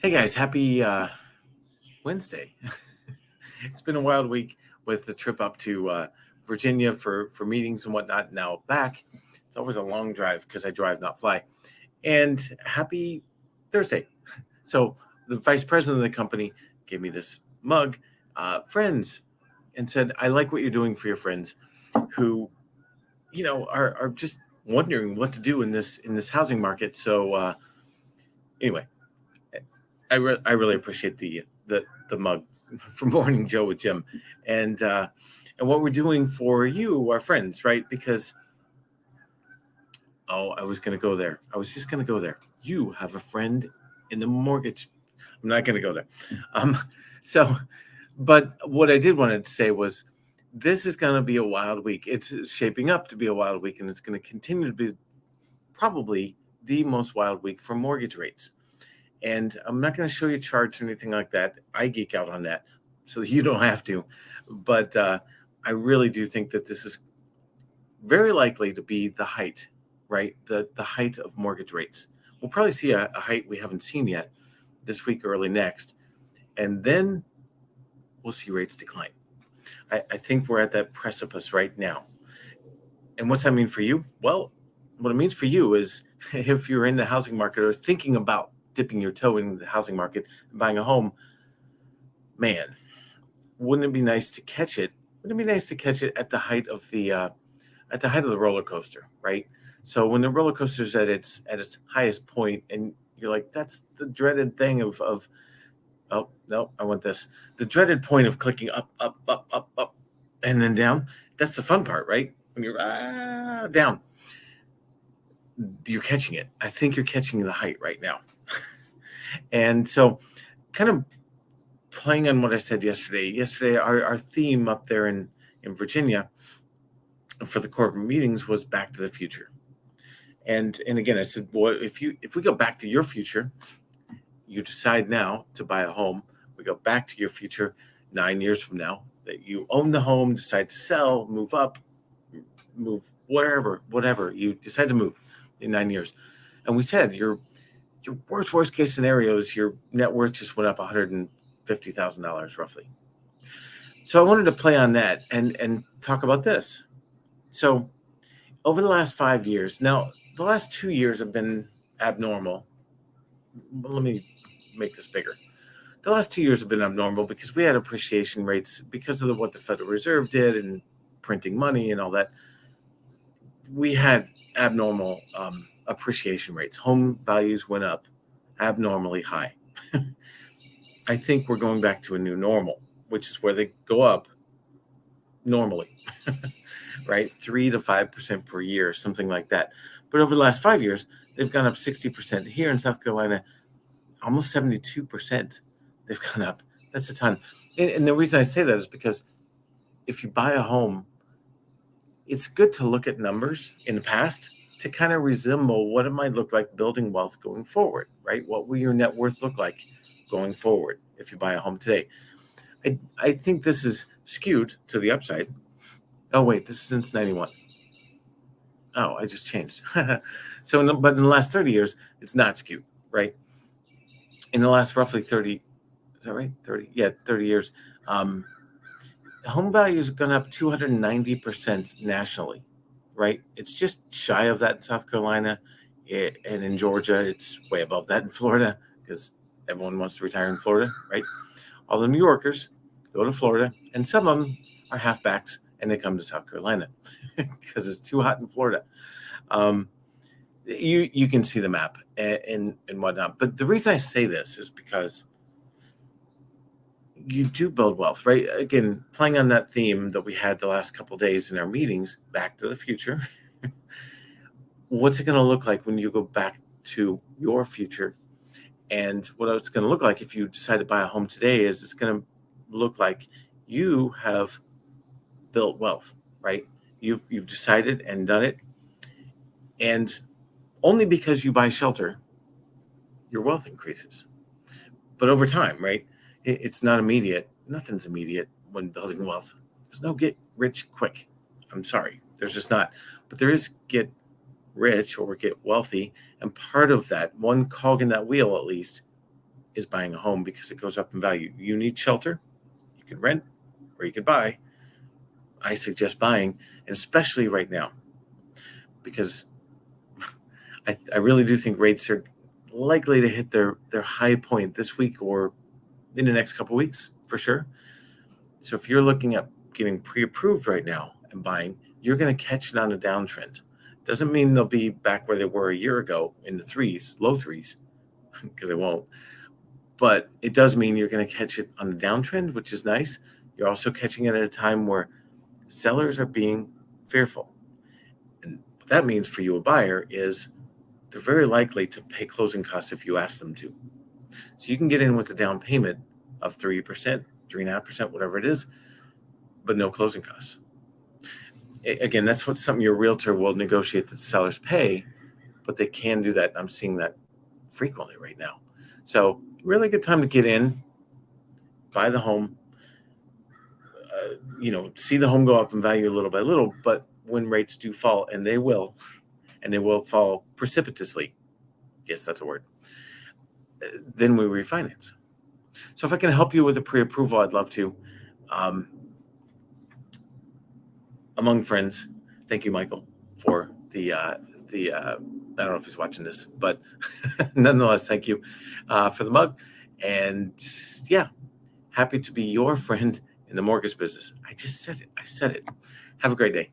Hey guys, happy Wednesday. It's been a wild week with the trip up to Virginia for meetings and whatnot. Now back. It's always a long drive because I drive, not fly. And happy Thursday. So the vice president of the company gave me this mug, friends, and said, "I like what you're doing for your friends who, are just wondering what to do in this housing market." So anyway, I really appreciate the mug for Morning Joe with Jim, and uh, and what we're doing for you, our friends, right? Because I was going to go there. I was just going to go there. You have a friend in the mortgage. I'm not going to go there. Um, so, but what I did want to say was, this is going to be a wild week. It's shaping up to be a wild week, and it's going to continue to be probably the most wild week for mortgage rates. And I'm not going to show you charts or anything like that. I geek out on that, so you don't have to. But I really do think that this is very likely to be the height, right? The height of mortgage rates. We'll probably see a height we haven't seen yet this week or early next, and then we'll see rates decline. I think we're at that precipice right now. And what's that mean for you? Well, what it means for you is if you're in the housing market or thinking about dipping your toe in the housing market and buying a home, man, wouldn't it be nice to catch it? Wouldn't it be nice to catch it at the height of the roller coaster, right? So when the roller coaster is at its highest point, and you're like, that's the dreaded thing of oh no, I want this. The dreaded point of clicking up, up, up, up, up, and then down. That's the fun part, right? When you're down, you're catching it. I think you're catching the height right now. And so, kind of playing on what I said yesterday. Yesterday, our theme up there in Virginia for the corporate meetings was Back to the Future. And again, I said, well, if we go back to your future, you decide now to buy a home. We go back to your future 9 years from now that you own the home, decide to sell, move up, move whatever you decide to move in 9 years. And we said your worst case scenario is your net worth just went up $150,000 roughly. So I wanted to play on that and talk about this. So over the last 5 years, now the last 2 years have been abnormal. Let me make this bigger. The last 2 years have been abnormal because we had appreciation rates because of what the Federal Reserve did and printing money and all that. We had abnormal appreciation rates. Home values went up abnormally high. I think we're going back to a new normal, which is where they go up normally, right? 3 to 5% per year, something like that. But over the last 5 years, they've gone up 60%. Here in South Carolina, almost 72%. They've gone up. That's a ton. And the reason I say that is because if you buy a home, it's good to look at numbers in the past to kind of resemble what it might look like building wealth going forward, right? What will your net worth look like going forward if you buy a home today? I think this is skewed to the upside. Oh, wait, this is since 91. Oh, I just changed. So, but in the last 30 years, it's not skewed, right? In the last roughly 30, is that right? 30, yeah, 30 years. Um, Home values have gone up 290% nationally, right? It's just shy of that in South Carolina, and in Georgia, it's way above that in Florida because everyone wants to retire in Florida, right? All the New Yorkers go to Florida, and some of them are halfbacks and they come to South Carolina because it's too hot in Florida. Um, you can see the map and whatnot. But the reason I say this is because you do build wealth, right? Again, playing on that theme that we had the last couple of days in our meetings, Back to the Future. What's it going to look like when you go back to your future? And what it's going to look like if you decide to buy a home today is it's going to look like you have built wealth, right? You've decided and done it, and only because you buy shelter, your wealth increases. But over time, right? It's not immediate. Nothing's immediate when building wealth. There's no get rich quick. I'm sorry, there's just not. But there is get rich or get wealthy, and part of that, one cog in that wheel at least, is buying a home because it goes up in value. You need shelter, you can rent or you can buy. I suggest buying, and especially right now, because I really do think rates are likely to hit their high point this week or in the next couple of weeks for sure. So if you're looking at getting pre-approved right now and buying, you're going to catch it on a downtrend. Doesn't mean they'll be back where they were a year ago in the threes, low threes, because they won't. But it does mean you're going to catch it on a downtrend, which is nice. You're also catching it at a time where sellers are being fearful. And what that means for you, a buyer, is they're very likely to pay closing costs if you ask them to. So you can get in with a down payment of 3%, 3.5%, whatever it is, but no closing costs. Again, that's something your realtor will negotiate that the sellers pay, but they can do that. I'm seeing that frequently right now. So really good time to get in, buy the home, see the home go up in value little by little, but when rates do fall, and they will fall precipitously, yes, that's a word, then we refinance. So if I can help you with a pre-approval, I'd love to. Among friends, thank you, Michael, for the I don't know if he's watching this, but nonetheless, thank you for the mug. And yeah, happy to be your friend in the mortgage business. I just said it. I said it. Have a great day.